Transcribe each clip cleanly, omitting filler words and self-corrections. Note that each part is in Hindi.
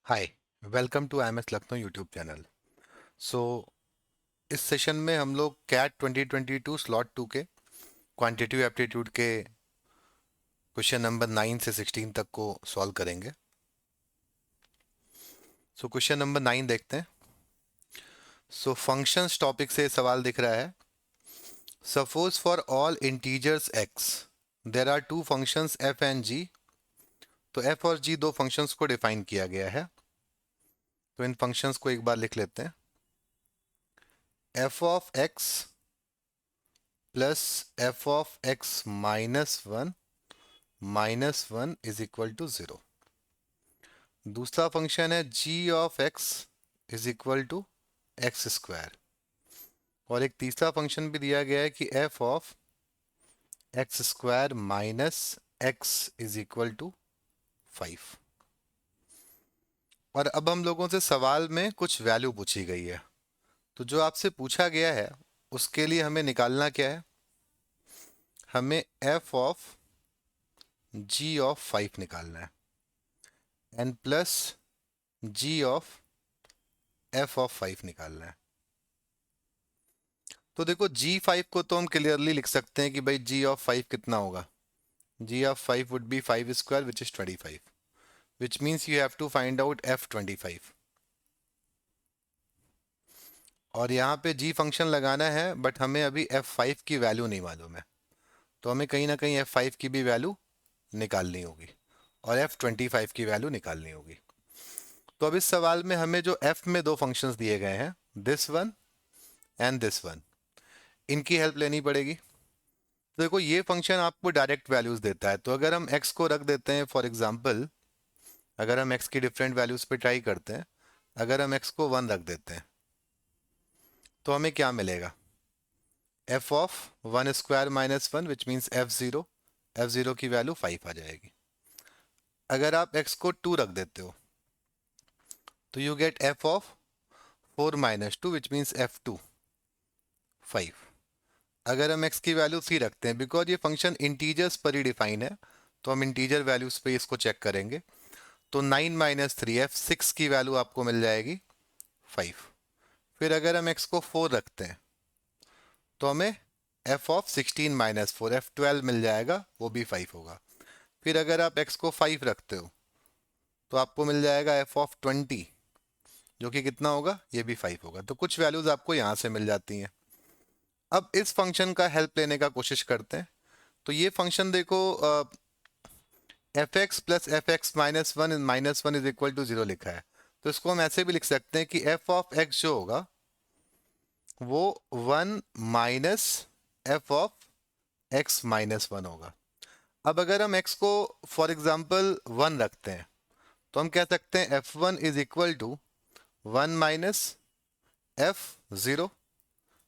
Hi, welcome to I M S Lucknow YouTube channel. So इस सेशन में हम लोग कैट 2022 स्लॉट 2 के क्वांटिटेटिव एप्टीट्यूड के क्वेश्चन नंबर 9 से 16 तक को सॉल्व करेंगे। सो क्वेश्चन नंबर 9 देखते हैं। सो फंक्शंस टॉपिक से सवाल दिख रहा है। Suppose for all integers x there are two functions f and g. तो एफ और जी दो फंक्शंस को डिफाइन किया गया है। तो इन फंक्शंस को एक बार लिख लेते हैं। F of x plus f of x minus one is equal to zero. दूसरा फंक्शन है g of x is equal to x square. और एक तीसरा फंक्शन भी दिया गया है कि f of x square minus x is equal to 5। और अब हम लोगों से सवाल में कुछ वैल्यू पूछी गई है। तो जो आपसे पूछा गया है उसके लिए हमें निकालना क्या है? हमें एफ ऑफ जी ऑफ 5 निकालना है and plus g of f of 5 निकालना है। तो देखो g5 को तो हम क्लियरली लिख सकते हैं कि भाई g ऑफ 5 कितना होगा। g of 5 would be 5 square which is 25, which means you have to find out f25। और यहाँ पे g फंक्शन लगाना है बट हमें अभी f5 की वैल्यू नहीं मालूम है। तो हमें कहीं ना कहीं f5 की भी वैल्यू निकालनी होगी और f25 की वैल्यू निकालनी होगी। तो अब इस सवाल में हमें जो f में दो फंक्शंस दिए गए हैं, this one and this one, इनकी हेल्प लेनी पड़ेगी। तो देखो ये फंक्शन आपको डायरेक्ट वैल्यूज देता है। तो अगर हम x को रख देते हैं, फॉर एग्जांपल अगर हम x की डिफरेंट वैल्यूज पे ट्राई करते हैं, अगर हम x को 1 रख देते हैं तो हमें क्या मिलेगा? f of 1 square minus 1 which means f0 की वैल्यू 5 आ जाएगी। अगर आप x को 2 रख देते हो तो you get f of 4 minus 2 which means f2 5। अगर हम x की वैल्यू 3 रखते हैं, बिकॉज ये फंक्शन इंटीजर्स पर ही डिफाइन है, तो हम इंटीजर वैल्यूज पे इसको चेक करेंगे। तो 9 माइनस थ्री f6 की वैल्यू आपको मिल जाएगी 5। फिर अगर हम x को 4 रखते हैं तो हमें f ऑफ 16 माइनस 4 f12 मिल जाएगा, वो भी 5 होगा। फिर अगर आप x को 5 रखते हो तो आपको मिल जाएगा f ऑफ 20, जो कि कितना होगा? ये भी 5 होगा। तो कुछ वैल्यूज आपको यहाँ से मिल जाती हैं। अब इस फंक्शन का हेल्प लेने का कोशिश करते हैं। तो ये फंक्शन देखो, f x plus f x minus one is equal to 0 लिखा है। तो इसको हम ऐसे भी लिख सकते हैं कि एफ ऑफ एक्स जो होगा वो 1 minus F of x minus 1 होगा। अब अगर हम x को फॉर एग्जाम्पल 1 रखते हैं तो हम कह सकते हैं f1 is equal to 1 minus f0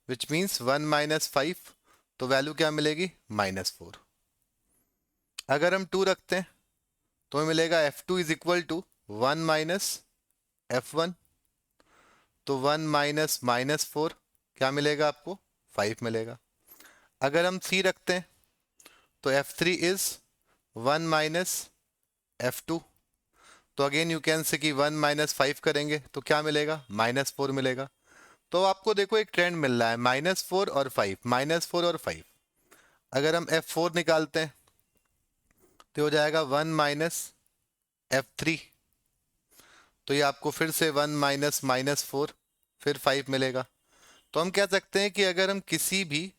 which means 1 minus 5। तो वैल्यू क्या मिलेगी? -4। अगर हम 2 रखते हैं तो हमें मिलेगा f2 is equal to 1 minus f1। तो 1 माइनस -4 क्या मिलेगा आपको? 5 मिलेगा। अगर हम 3 रखते हैं तो f3 इज 1 माइनस f2। तो अगेन यू कैन से कि 1 माइनस 5 करेंगे तो क्या मिलेगा? -4 मिलेगा। तो आपको देखो एक ट्रेंड मिल रहा है, -4 और 5, -4 और 5। अगर हम f4 निकालते हैं तो हो जाएगा 1 माइनस f3। तो ये आपको फिर से 1 माइनस -4 फिर 5 मिलेगा। तो हम कह सकते हैं कि अगर हम किसी भी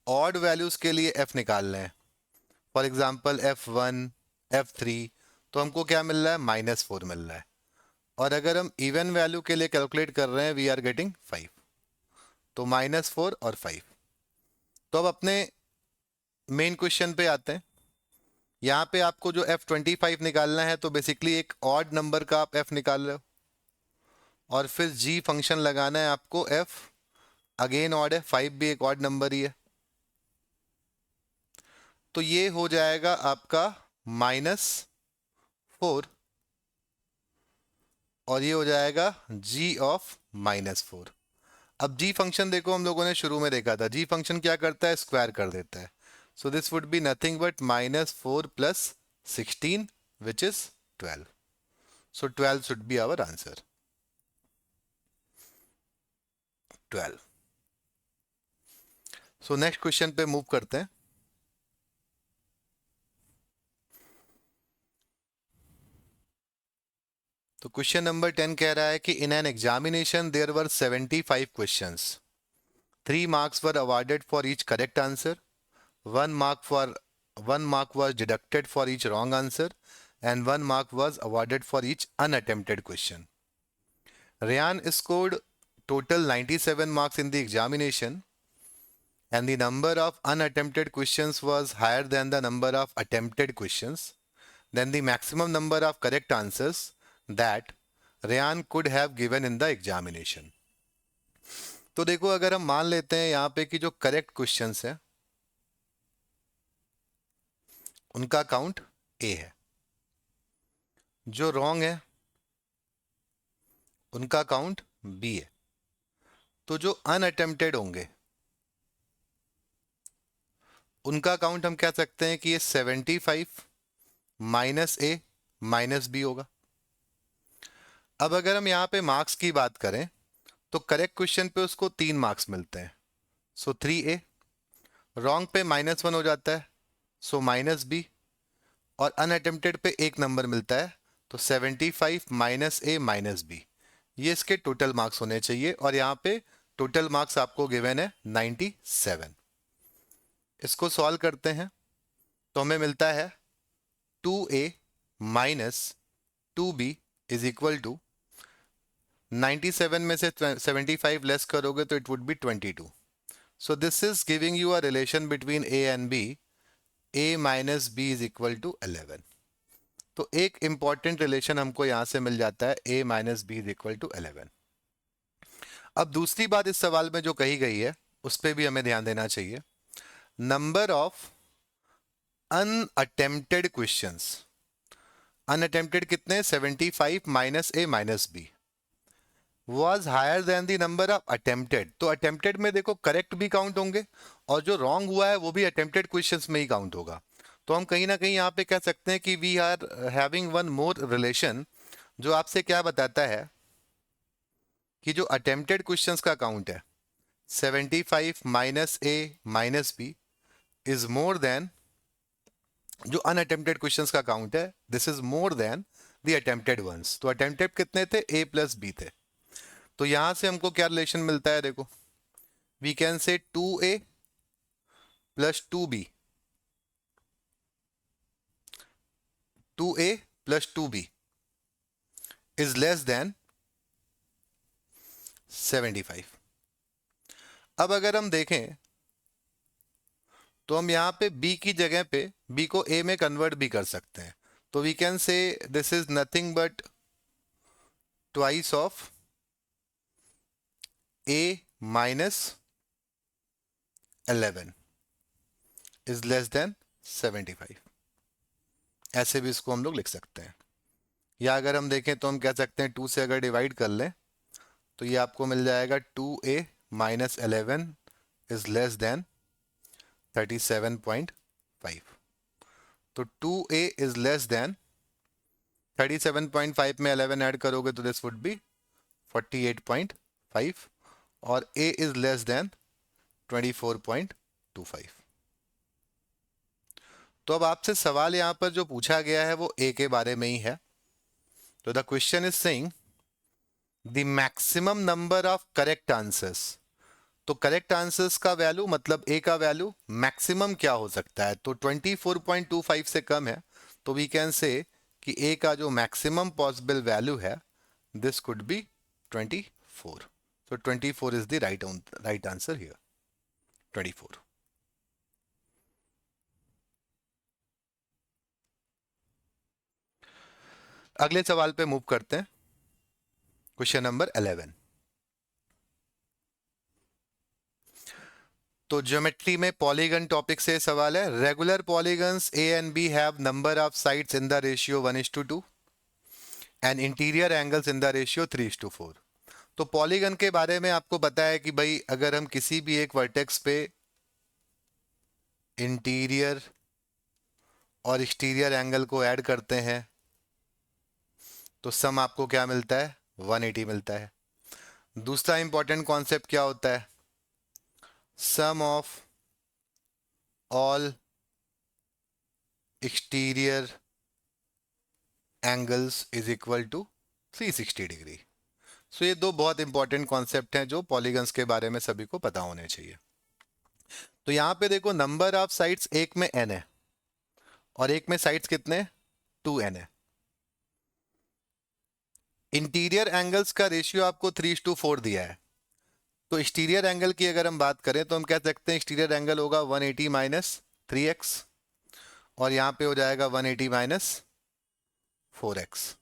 ऑड वैल्यूज के लिए f निकाल रहे हैं, फॉर एग्जांपल f1 f3, तो हमको क्या मिल रहा है? -4 मिल रहा है। और अगर हम इवन वैल्यू के लिए कैलकुलेट कर रहे हैं, वी आर गेटिंग 5। तो -4 और 5। तो अब अपने मेन क्वेश्चन पे आते हैं। यहाँ पे आपको जो f25 निकालना है तो बेसिकली एक ऑड नंबर का आप f निकाल रहे हो और फिर g फंक्शन लगाना है आपको f, अगेन ऑड है, 5 भी एक ऑड नंबर ही है। तो ये हो जाएगा आपका -4 और ये हो जाएगा g ऑफ -4। अब g फंक्शन देखो, हम लोगों ने शुरू में देखा था, g फंक्शन क्या करता है? स्क्वायर कर देता है। सो this would be nothing but -4 plus 16 which is 12। So 12 should be our answer. 12. So next question पे मूव करते हैं. तो क्वेश्चन नंबर 10 कह रहा है कि in an examination there were 75 questions. 3 marks were awarded for each correct answer. 1 mark was deducted for each wrong answer, and 1 mark was awarded for each unattempted question. Ryan scored total 97 marks in the examination, and the number of unattempted questions was higher than the number of attempted questions. Then the maximum number of correct answers that Ryan could have given in the examination. तो देखो, अगर हम मान लेते हैं यहाँ पे कि जो करेक्ट क्वेश्चंस है उनका काउंट ए है, जो रॉन्ग है उनका काउंट बी है, तो जो अनअटेम्प्टेड होंगे उनका काउंट हम कह सकते हैं कि ये 75 माइनस ए माइनस बी होगा. अब अगर हम यहाँ पे मार्क्स की बात करें तो करेक्ट क्वेश्चन पे उसको 3 मार्क्स मिलते हैं, सो 3A. रॉन्ग पे -1 हो जाता है, सो -B. और अनअटेम्प्टेड पे 1 नंबर मिलता है, तो 75 माइनस ए माइनस बी, ये इसके टोटल मार्क्स होने चाहिए. और यहाँ पे टोटल मार्क्स आपको गिवन है 97. इसको सॉल्व करते हैं तो हमें मिलता है 2A minus 2B is equal to 97 में से 75 लेस करोगे तो it would be 22. So this is giving you a relation between A and B. A minus B is equal to 11. तो एक इंपॉर्टेंट रिलेशन हमको यहां से मिल जाता है, A minus B is equal to 11. अब दूसरी बात इस सवाल में जो कही गई है उस पर भी हमें ध्यान देना चाहिए. Number of unattempted questions. Unattempted कितने? 75 minus A minus B was higher than the number of attempted. तो attempted में देखो करेक्ट भी काउंट होंगे और जो रॉन्ग हुआ है वो भी attempted क्वेश्चंस में ही काउंट होगा. तो हम कहीं ना कहीं यहाँ पे कह सकते हैं कि we are having one more relation, जो आपसे क्या बताता है कि जो अटेम्प्टेड क्वेश्चंस का काउंट है 75 minus A minus B is more than जो अनअटेम्प्टेड क्वेश्चंस का काउंट है, this is more than the attempted ones. तो अटेम्प्टेड कितने थे? ए प्लस बी थे. तो यहां से हमको क्या रिलेशन मिलता है? देखो, we can say 2A plus 2B, 2A plus 2B is less than 75. अब अगर हम देखें तो हम यहां पे B की जगह पे B को A में कन्वर्ट भी कर सकते हैं. तो we can say this is nothing but twice of A minus 11 is less than 75. ऐसे भी इसको हम लोग लिख सकते हैं. या अगर हम देखें तो हम कह सकते हैं 2 से अगर डिवाइड कर लें तो ये आपको मिल जाएगा 2A minus 11 is less then 37.5. तो 2A इज लेस देन 37.5 में 11 ऐड करोगे तो दिस वुड बी 48.5 और A इज लेस देन 24.25. तो अब आपसे सवाल यहां पर जो पूछा गया है वो A के बारे में ही है. तो the question is saying the maximum number of correct answers. तो करेक्ट आंसर्स का वैल्यू मतलब A का वैल्यू मैक्सिमम क्या हो सकता है? तो 24.25 से कम है, तो वी कैन से कि A का जो मैक्सिमम पॉसिबल वैल्यू है this could be 24. So 24 is the right answer here. 24. अगले सवाल पे मूव करते हैं. Question number 11. तो ज्योमेट्री में पॉलीगन टॉपिक से सवाल है. Regular polygons A and B have number of sides in the ratio 1:2 and interior angles in the ratio 3:4. तो पॉलीगन के बारे में आपको पता है कि भाई अगर हम किसी भी एक वर्टेक्स पे इंटीरियर और एक्सटीरियर एंगल को ऐड करते हैं तो सम आपको क्या मिलता है, 180 मिलता है। दूसरा इंपॉर्टेंट कॉन्सेप्ट क्या होता है, sum of all exterior angles is equal to 360 degree. So ये दो बहुत इंपॉर्टेंट कॉन्सेप्ट हैं जो पॉलीगन्स के बारे में सभी को पता होने चाहिए। तो यहां पे देखो नंबर ऑफ साइड्स एक में n है और एक में साइड्स कितने, 2n है। इंटीरियर एंगल्स का रेशियो आपको 3:4 दिया है। तो एक्सटीरियर एंगल की अगर हम बात करें तो हम कह सकते हैं एक्सटीरियर एंगल होगा 180 माइनस 3x और यहां पे हो जाएगा 180 माइनस 4x।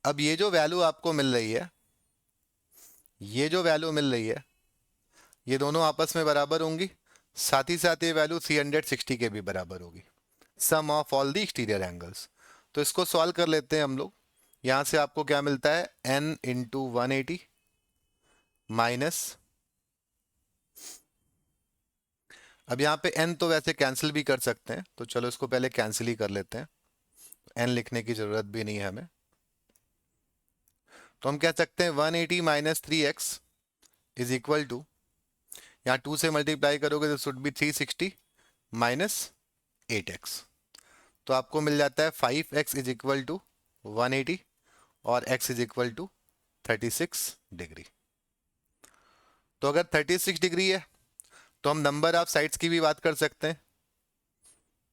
अब ये जो वैल्यू आपको मिल रही है, ये जो वैल्यू मिल रही है, ये दोनों आपस में बराबर होंगी, साथ ही साथ ये वैल्यू 360 के भी बराबर होगी, sum of all the exterior angles. तो इसको सॉल्व कर लेते हैं हम लोग। यहां से आपको क्या मिलता है, n इंटू 180 माइनस, अब यहाँ पे n तो वैसे कैंसिल भी कर सकते हैं, तो चलो इसको पहले कैंसिल ही कर लेते हैं, n लिखने की जरूरत भी नहीं है हमें। तो हम कह सकते हैं 180 minus 3x is equal to, यहाँ 2 से मल्टीप्लाई करोगे तो शुड बी 360 माइनस 8x। तो आपको मिल जाता है 5x इज इक्वल टू 180 और x is equal to 36 degree. तो अगर 36 डिग्री है तो हम नंबर ऑफ साइड्स की भी बात कर सकते हैं।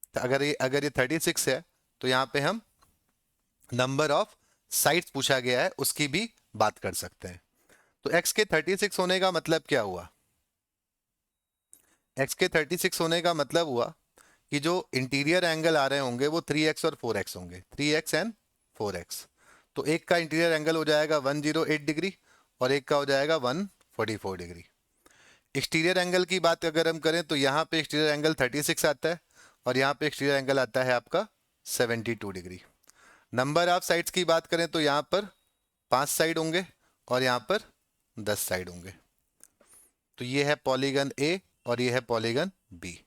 तो अगर ये 36 है तो यहाँ पे हम नंबर ऑफ साइड्स पूछा गया है उसकी भी बात कर सकते हैं। तो x के 36 होने का मतलब क्या हुआ, x के 36 होने का मतलब हुआ कि जो इंटीरियर एंगल आ रहे होंगे वो 3x और 4x होंगे, 3x एंड 4x। तो एक का इंटीरियर एंगल हो जाएगा 108 डिग्री और एक का हो जाएगा 144 डिग्री। एक्सटीरियर एंगल की बात अगर हम करें तो यहाँ पे एक्सटीरियर एंगल 36 आता है और यहाँ पे एक्सटीरियर एंगल आता है आपका 72 डिग्री। नंबर ऑफ साइड्स की बात करें तो यहाँ पर 5 साइड होंगे और यहाँ पर 10 साइड होंगे। तो ये है पॉलीगन ए और ये है पॉलीगन बी।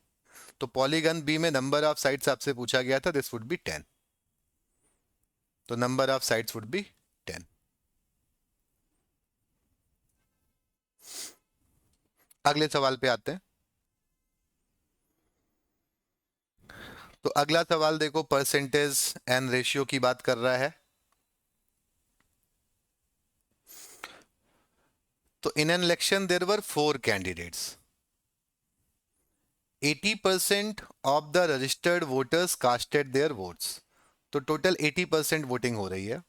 तो पॉलीगन बी में नंबर ऑफ साइड्स आपसे पूछा गया था, दिस वुड बी 10। तो number of sides would be 10। अगले सवाल पे आते हैं। तो अगला सवाल देखो, परसेंटेज एंड रेशियो की बात कर रहा है। तो in an election there were 4 candidates, 80% of the registered voters casted their votes. तो टोटल 80% वोटिंग हो रही है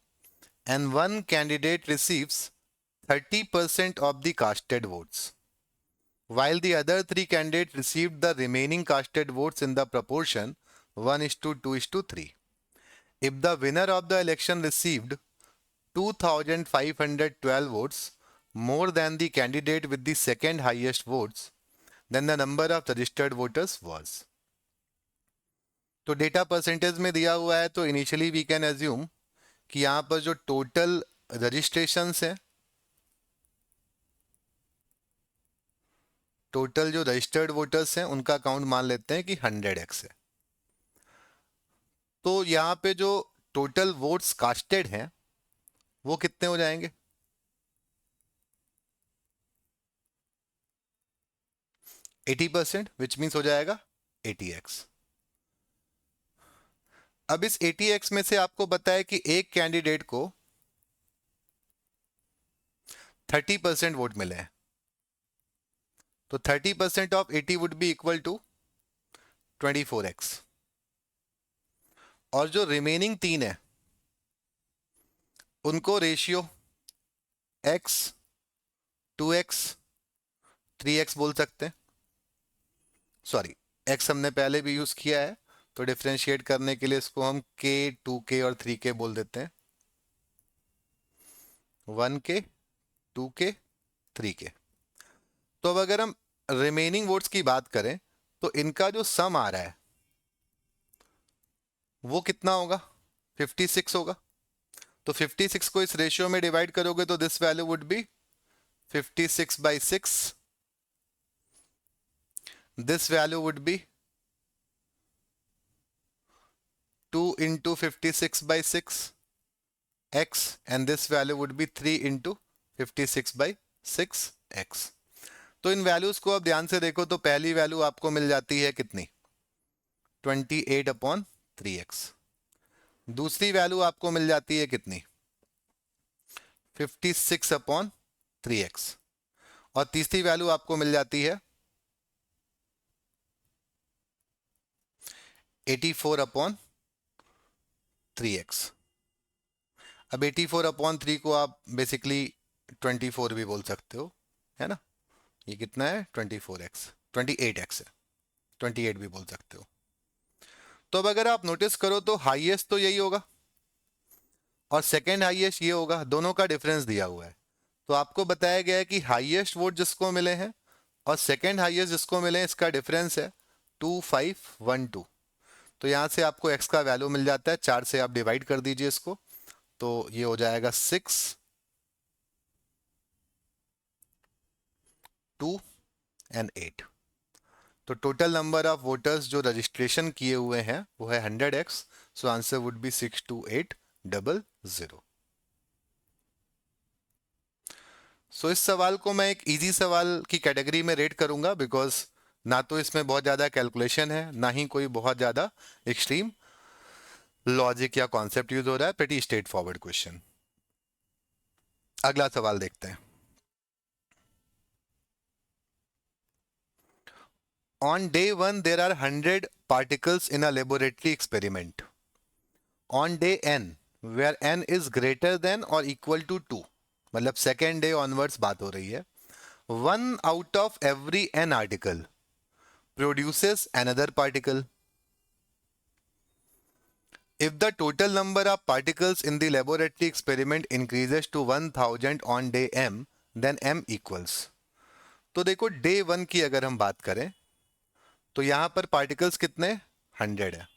and one candidate receives 30% of the casted votes, while the other 3 candidates received the remaining casted votes in the proportion 1:2:3. If the winner of the election received 2,512 votes, more than the candidate with the second highest votes, then the number of registered voters was. तो डेटा परसेंटेज में दिया हुआ है, तो इनिशियली वी कैन एज्यूम कि यहाँ पर जो टोटल रजिस्ट्रेशंस हैं, टोटल जो रजिस्टर्ड वोटर्स हैं उनका काउंट मान लेते हैं कि 100x है। तो यहाँ पे जो टोटल वोट्स कास्टेड हैं वो कितने हो जाएंगे, 80%, विच मीन्स हो जाएगा 80x। अब इस 80x में से आपको बताया कि एक कैंडिडेट को 30% वोट मिले हैं, तो 30% of 80 would be equal to 24x। और जो रिमेनिंग 3 है उनको रेशियो x 2x 3x बोल सकते हैं। सॉरी, x हमने पहले भी यूज किया है, तो डिफरेंशिएट करने के लिए इसको हम k 2k और 3k बोल देते हैं, 1k 2k 3k। तो अब अगर हम रिमेनिंग वोट्स की बात करें तो इनका जो सम आ रहा है वो कितना होगा, 56 होगा। तो 56 को इस रेशियो में डिवाइड करोगे तो this value would be 56/6, this value would be 2 into 56 by 6 x, and this value would be 3 into 56 by 6 x. तो इन वैल्यूज को आप ध्यान से देखो तो पहली वैल्यू आपको मिल जाती है कितनी, 28/3x। दूसरी वैल्यू आपको मिल जाती है कितनी, 56/3x। और तीसरी वैल्यू आपको मिल जाती है 84/3x। अब 84/3 को आप बेसिकली 24 भी बोल सकते हो, है ना। ये कितना है, 24x, 28x है, 28 भी बोल सकते हो। तो अब अगर आप नोटिस करो तो हाईएस्ट तो यही होगा और सेकेंड हाईएस्ट ये होगा, दोनों का डिफरेंस दिया हुआ है। तो आपको बताया गया है कि हाईएस्ट वोट जिसको मिले हैं और सेकेंड हाईएस्ट जिसको मिले हैं, इसका डिफरेंस है 2512। तो यहां से आपको x का वैल्यू मिल जाता है, 4 से आप डिवाइड कर दीजिए इसको, तो ये हो जाएगा 6, 2 एंड 8। तो टोटल नंबर ऑफ वोटर्स जो रजिस्ट्रेशन किए हुए हैं वो है 100x। So answer would be 62800। सो इस सवाल को मैं एक इजी सवाल की कैटेगरी में रेट करूंगा, बिकॉज ना तो इसमें बहुत ज़्यादा कैलकुलेशन है, ना ही कोई बहुत ज़्यादा एक्सट्रीम लॉजिक या कॉन्सेप्ट यूज हो रहा है। Pretty straight forward question. अगला सवाल देखते हैं। On day 1 there are 100 particles in a laboratory experiment. On day n, where n is greater than or equal to 2, मतलब सेकेंड डे ऑनवर्ड्स बात हो रही है, 1 out of every n article produces another particle. If the total number of particles in the laboratory experiment increases to 1000 on day m, then m equals. तो देखो डे 1 की अगर हम बात करें तो यहां पर पार्टिकल्स कितने, 100 है।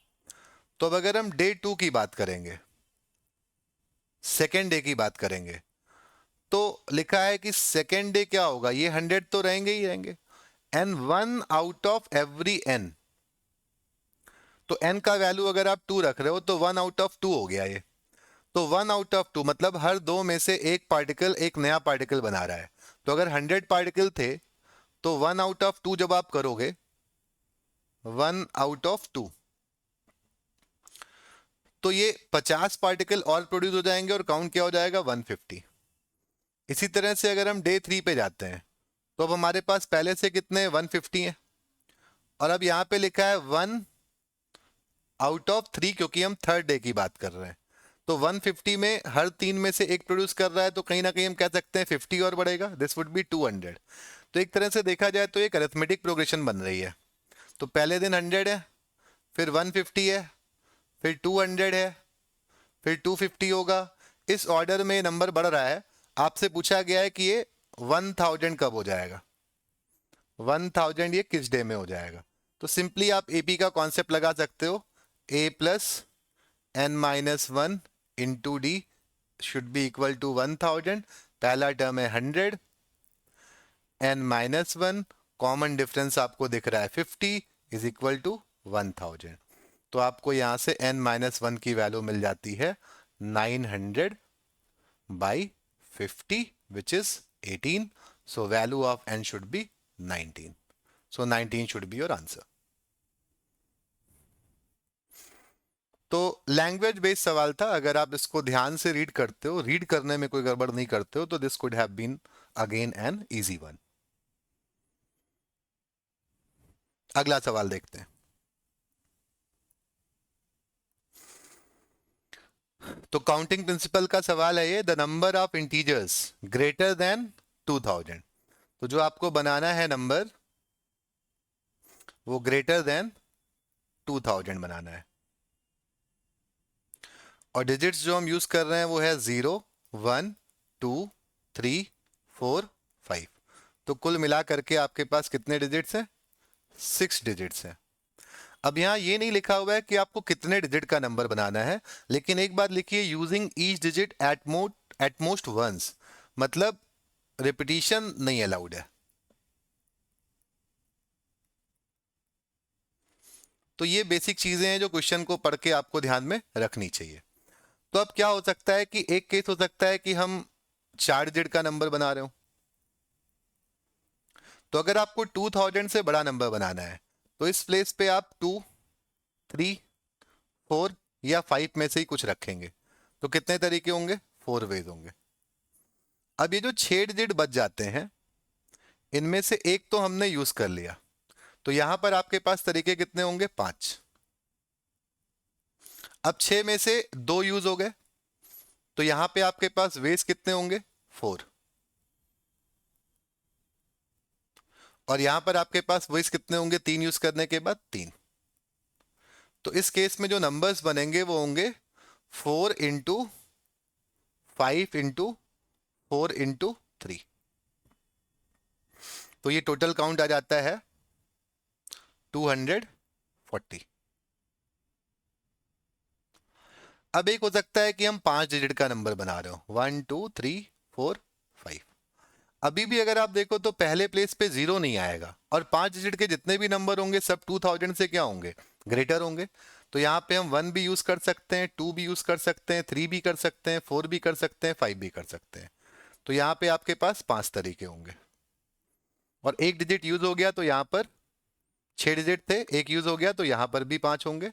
तो अब अगर हम डे 2 की बात करेंगे, सेकेंड डे की बात करेंगे, तो लिखा है कि सेकेंड डे क्या होगा, ये 100 तो रहेंगे ही रहेंगे, n 1 out of every n. तो एन का वैल्यू अगर आप 2 रख रहे हो तो 1 आउट ऑफ 2 हो गया ये। तो 1 आउट ऑफ 2 मतलब हर दो में से एक पार्टिकल एक नया पार्टिकल बना रहा है। तो अगर 100 पार्टिकल थे तो 1 आउट ऑफ 2 जब आप करोगे, 1 आउट ऑफ 2, तो ये 50 पार्टिकल और प्रोड्यूस हो जाएंगे और काउंट क्या हो जाएगा, 150। इसी तरह से अगर हम डे 3 पे जाते हैं तो अब हमारे पास पहले से कितने 150 हैं, और अब यहां पे लिखा है 1 आउट ऑफ 3, क्योंकि हम थर्ड डे की बात कर रहे हैं। तो 150 में हर 3 में से एक प्रोड्यूस कर रहा है, तो कहीं ना कहीं हम कह सकते हैं 50 और बढ़ेगा, दिस वुड बी 200। तो एक तरह से देखा जाए तो एक अरिथमेटिक प्रोग्रेशन बन रही है। तो पहले दिन 100 है, फिर 150 है, फिर 200 है, फिर 250 होगा, इस ऑर्डर में नंबर बढ़ रहा है। आपसे पूछा गया है कि ये 1000 कब हो जाएगा, 1000 ये किस डे में हो जाएगा। तो सिंपली आप एपी का कॉन्सेप्ट लगा सकते हो, a plus n minus 1 into d should be equal to 1000। पहला टर्म है 100, एन माइनस 1, कॉमन डिफरेंस आपको दिख रहा है 50 इज इक्वल टू 1000। तो आपको यहां से n माइनस 1 की वैल्यू मिल जाती है 900 by 50 which is 18। So value of n should be 19। So 19 should be your answer. तो लैंग्वेज बेस्ड सवाल था, अगर आप इसको ध्यान से रीड करते हो, रीड करने में कोई गड़बड़ नहीं करते हो, तो this could have been again an easy one. अगला सवाल देखते हैं। तो काउंटिंग प्रिंसिपल का सवाल है ये, the number of integers greater than 2000। तो जो आपको बनाना है नंबर वो ग्रेटर देन 2000 बनाना है, और डिजिट्स जो हम यूज कर रहे हैं वो है 0 1 2 3 4 5। तो कुल मिला करके आपके पास कितने डिजिट्स हैं, 6 डिजिट्स हैं। अब यहां ये नहीं लिखा हुआ है कि आपको कितने डिजिट का नंबर बनाना है, लेकिन एक बात लिखिए, using each digit at most once, मतलब रिपीटिशन नहीं अलाउड है। तो ये बेसिक चीजें हैं जो क्वेश्चन को पढ़ के आपको ध्यान में रखनी चाहिए। तो अब क्या हो सकता है कि एक केस हो सकता है कि हम 4 डिजिट का नंबर बना रहे हो, तो अगर आपको 2000 से बड़ा नंबर बनाना है तो इस प्लेस पे आप 2, 3, 4 या 5 में से ही कुछ रखेंगे। तो कितने तरीके होंगे? 4 वेज होंगे। अब ये जो 6 डिजिट बच जाते हैं, इनमें से एक तो हमने यूज कर लिया, तो यहां पर आपके पास तरीके कितने होंगे? 5। अब 6 में से 2 यूज हो गए, तो यहां पे आपके पास वेज कितने होंगे? 4। और यहां पर आपके पास वेज कितने होंगे 3 यूज करने के बाद? 3। तो इस केस में जो नंबर्स बनेंगे वो होंगे 4 इंटू 5 इंटू 4 इंटू 3। तो ये टोटल काउंट आ जाता है 240। अब एक हो सकता है कि हम 5 डिजिट का नंबर बना रहे हो, 1 2 3 4 5। अभी भी अगर आप देखो तो पहले प्लेस पे जीरो नहीं आएगा, और 5 डिजिट के जितने भी नंबर होंगे सब 2000 से क्या होंगे? ग्रेटर होंगे। तो यहाँ पे हम 1 भी यूज कर सकते हैं, 2 भी यूज कर सकते हैं, 3 भी कर सकते हैं, 4 भी कर सकते हैं, 5 भी कर सकते हैं। तो यहाँ पे आपके पास 5 तरीके होंगे। और एक डिजिट यूज हो गया तो यहाँ पर 6 डिजिट थे, एक यूज हो गया तो यहाँ पर भी 5 होंगे,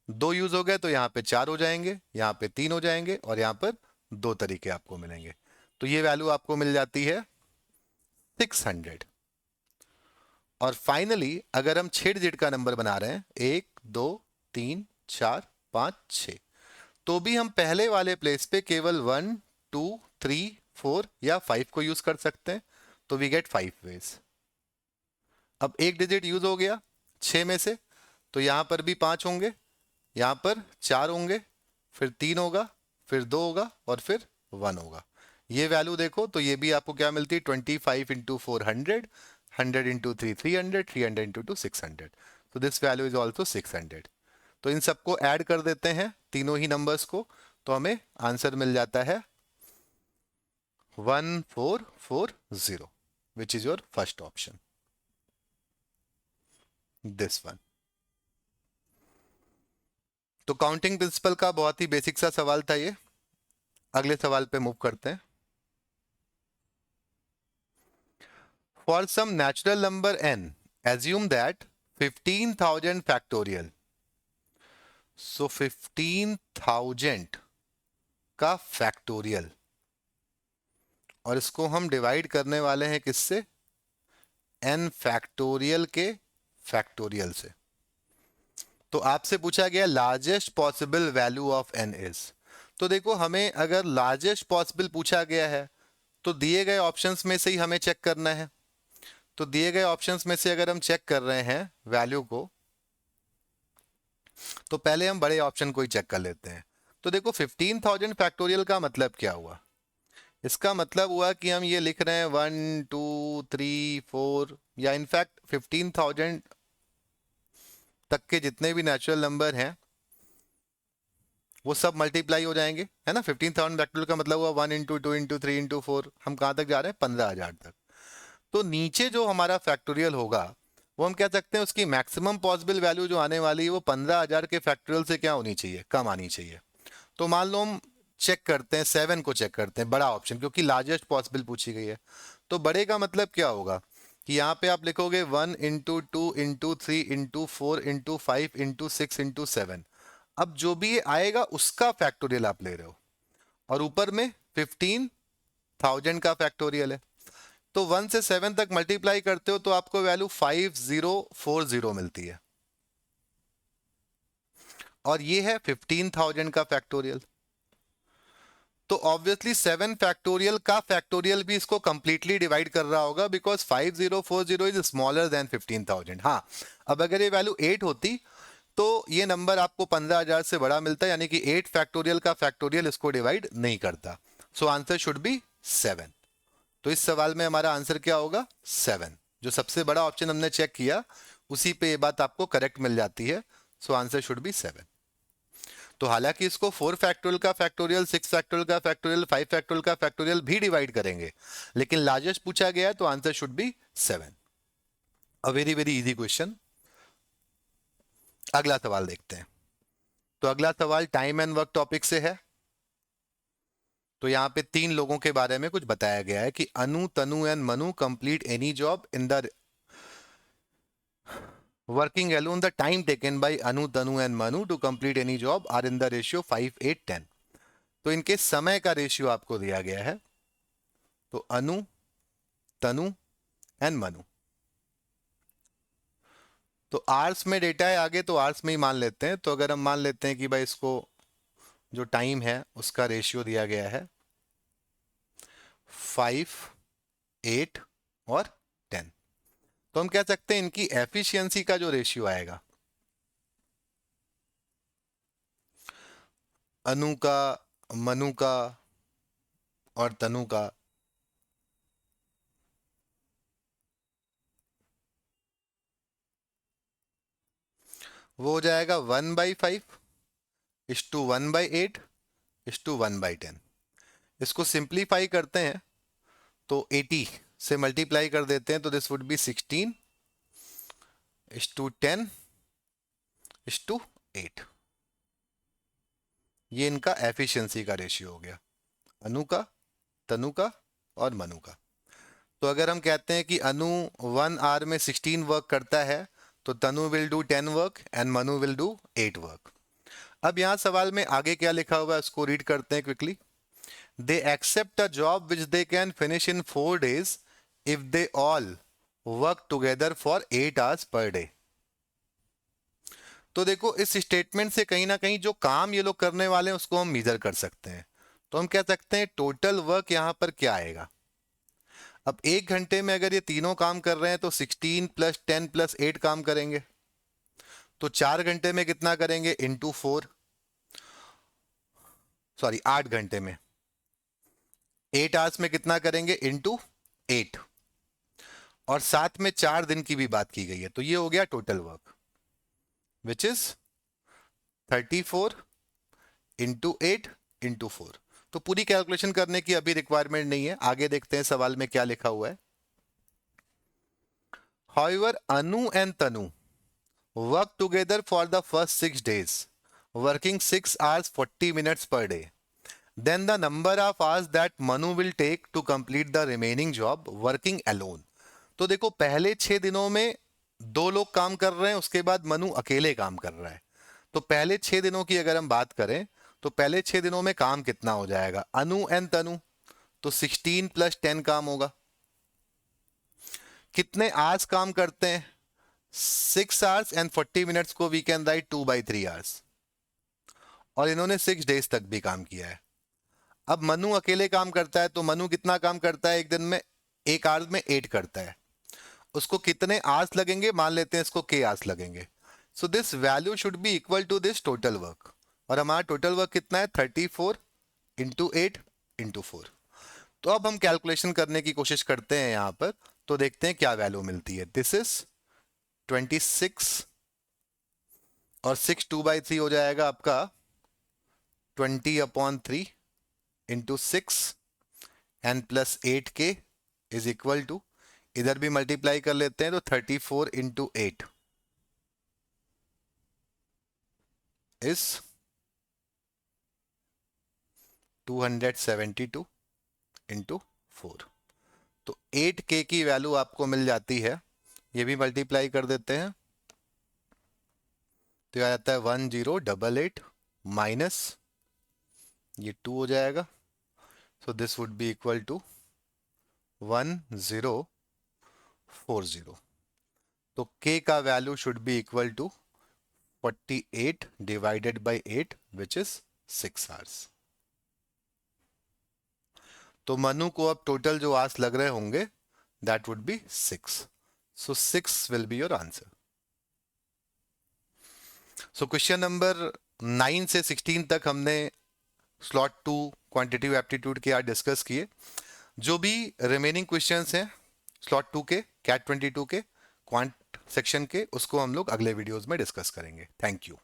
2 यूज हो गए तो यहाँ पे 4 हो जाएंगे, यहाँ पे 3 हो जाएंगे, और यहाँ पर 2 तरीके आपको मिलेंगे। तो ये वैल्यू आपको मिल जाती है 600। और फाइनली अगर हम 6 डिजिट का नंबर बना रहे हैं, 1 2 3 4 5 6, तो भी हम पहले वाले प्लेस पे केवल 1 2 3 4 या 5 को यूज कर सकते हैं। तो वी गेट 5 वेज। अब एक डिजिट यूज हो गया 6 में से, तो यहां पर भी 5 होंगे, यहां पर 4 होंगे, फिर 3 होगा, फिर 2 होगा, और फिर 1 होगा। ये वैल्यू देखो तो ये भी आपको क्या मिलती है? 25 इंटू 400, 100 इंटू 3 300, 300 इंटू 2 600। तो दिस वैल्यू इज ऑल्सो 600। तो इन सबको ऐड कर देते हैं, तीनों ही नंबर्स को, तो हमें आंसर मिल जाता है 1440, which is your first option, this one. तो काउंटिंग प्रिंसिपल का बहुत ही बेसिक सा सवाल था ये। अगले सवाल पे मूव करते हैं। For some natural number n, assume that 15,000 factorial, so 15,000 का फैक्टोरियल, और इसको हम डिवाइड करने वाले हैं किससे? n फैक्टोरियल के फैक्टोरियल से। तो आपसे पूछा गया largest possible value of n is. तो देखो, हमें अगर लार्जेस्ट पॉसिबल पूछा गया है तो दिए गए ऑप्शंस में से ही हमें चेक करना है। तो दिए गए ऑप्शंस में से अगर हम चेक कर रहे हैं वैल्यू को, तो पहले हम बड़े ऑप्शन को ही चेक कर लेते हैं। तो देखो, 15,000 फैक्टोरियल का मतलब क्या हुआ? इसका मतलब हुआ कि हम ये लिख रहे हैं 1 2 3 4, या इनफैक्ट 15,000 तक के जितने भी नेचुरल नंबर हैं वो सब मल्टीप्लाई हो जाएंगे, है ना। 15,000 फैक्टोरियल का मतलब हुआ 1 इंटू 2 इंटू 3 इंटू 4, हम कहाँ तक जा रहे हैं? 15,000 तक। तो नीचे जो हमारा फैक्टोरियल होगा वो हम कह सकते हैं उसकी मैक्सिमम पॉसिबल वैल्यू जो आने वाली है वो 15,000 के फैक्टोरियल से क्या होनी चाहिए? कम आनी चाहिए। तो मान लो हम चेक करते हैं 7 को, चेक करते हैं बड़ा ऑप्शन, क्योंकि लार्जेस्ट पॉसिबल पूछी गई है। तो बड़े का मतलब क्या होगा कि यहाँ पे आप लिखोगे 1 into 2 into 3 into 4 into 5 into 6 into 7। अब जो भी ये आएगा उसका फैक्टोरियल आप ले रहे हो, और ऊपर में 15,000 का फैक्टोरियल है। तो 1 से 7 तक मल्टीप्लाई करते हो तो आपको वैल्यू 5040 मिलती है, और ये है 15,000 का फैक्टोरियल। तो ऑब्वियसली 7 फैक्टोरियल का फैक्टोरियल भी इसको कंप्लीटली डिवाइड कर रहा होगा, बिकॉज 5040 इज स्मॉलर देन 15,000। हाँ, अब अगर ये वैल्यू 8 होती तो ये नंबर आपको 15,000 से बड़ा मिलता, यानी कि 8 फैक्टोरियल का फैक्टोरियल इसको डिवाइड नहीं करता। So answer should be 7। तो इस सवाल में हमारा आंसर क्या होगा? 7। जो सबसे बड़ा ऑप्शन हमने चेक किया उसी पे ये बात आपको करेक्ट मिल जाती है। So answer should be 7। तो हालांकि इसको 4 फैक्टोरियल का फैक्टोरियल, 6 फैक्टोरियल का फैक्टोरियल, 5 फैक्टोरियल का फैक्टोरियल भी डिवाइड करेंगे, लेकिन लार्जेस्ट पूछा गया है तो answer should be 7। A very very easy question. अगला सवाल देखते हैं। तो अगला सवाल टाइम एंड वर्क टॉपिक से है। तो यहाँ पे 3 लोगों के बारे में कुछ बताया गया है कि Anu, Tanu and Manu complete any job in the working alone. The time taken by Anu, Tanu and Manu to complete any job are in the ratio 5, 8, 10. तो इनके समय का रेशियो आपको दिया गया है। तो अनु, तनु एंड मनु। तो आर्स में डेटा है आगे, तो आर्स में ही मान लेते हैं। तो अगर हम मान लेते हैं कि भाई इसको जो टाइम है उसका रेशियो दिया गया है 5, 8 और 10, तो हम कह सकते हैं इनकी एफिशिएंसी का जो रेशियो आएगा अनु का, मनु का और तनु का, वो हो जाएगा 1/5 इस टू 1/8 इस टू 1/10। इसको सिंप्लीफाई करते हैं तो 80 से मल्टीप्लाई कर देते हैं, तो दिस वुड बी 16 इस टू 10 इस टू 8। ये इनका एफिशिएंसी का रेशियो हो गया, अनु का, तनु का और मनु का। तो अगर हम कहते हैं कि अनु 1 आवर में 16 वर्क करता है, तो Tanu will do 10 work and Manu will do 8 work. अब यहां सवाल में आगे क्या लिखा हुआ है उसको रीड करते हैं quickly. They accept a job which they can finish in 4 days if they all work together for 8 hours per day. तो देखो इस स्टेटमेंट से कहीं ना कहीं जो काम ये लोग करने वाले हैं उसको हम मेजर कर सकते हैं। तो हम कह सकते हैं टोटल वर्क यहां पर क्या आएगा। अब 1 घंटे में अगर ये तीनों काम कर रहे हैं तो 16 + 10 + 8 काम करेंगे। तो 4 घंटे में कितना करेंगे इंटू 4, सॉरी 8 घंटे में 8 आवर्स में कितना करेंगे इंटू 8, और साथ में 4 दिन की भी बात की गई है। तो ये हो गया total work which is 34 into 8 into 4। तो पूरी कैलकुलेशन करने की अभी रिक्वायरमेंट नहीं है, आगे देखते हैं सवाल में क्या लिखा हुआ है। However, Anu and Tanu work together for the first 6 days, working 6 hours 40 minutes per day. Then the number of hours that Manu will take to complete the remaining job working alone. तो देखो पहले 6 दिनों में 2 लोग काम कर रहे हैं, उसके बाद मनु अकेले काम कर रहा है। तो पहले 6 दिनों की अगर हम बात करें तो पहले 6 दिनों में काम कितना हो जाएगा अनु एंड तनु, तो 16 + 10 काम होगा। कितने आवर्स काम करते हैं 6 hours एंड 40 minutes को वी कैन राइट 2/3 hours, और इन्होंने 6 days तक भी काम किया है। अब मनु अकेले काम करता है, तो मनु कितना काम करता है एक दिन में, 1 आवर्स में 8 करता है। उसको कितने आवर्स लगेंगे, मान लेते हैं इसको k आवर्स लगेंगे। So this value should be equal to this total work, और हमारा टोटल वर्क कितना है 34 इंटू 8 इंटू 4। तो अब हम कैलकुलेशन करने की कोशिश करते हैं यहां पर, तो देखते हैं क्या वैल्यू मिलती है। दिस इज 26 और 6 2/3 हो जाएगा आपका 20/3 into 6 and plus 8k is equal to, इधर भी मल्टीप्लाई कर लेते हैं तो 34 इंटू 8 इज 272 इंटू 4। तो 8k की वैल्यू आपको मिल जाती है, ये भी मल्टीप्लाई कर देते हैं तो आ जाता है 1088 माइनस ये 2 हो जाएगा। So this would be equal to 1040। तो k का value should be equal to 48 divided by 8 which is 6 hours. तो मनु को अब टोटल जो आवर्स लग रहे होंगे that would be 6। So 6 will be your answer. So question number 9 से 16 तक हमने स्लॉट 2 क्वांटिटेटिव एप्टीट्यूड के आज डिस्कस किए। जो भी रिमेनिंग क्वेश्चंस हैं स्लॉट 2 के, कैट 22 के, क्वांट सेक्शन के, उसको हम लोग अगले वीडियोस में डिस्कस करेंगे। Thank you.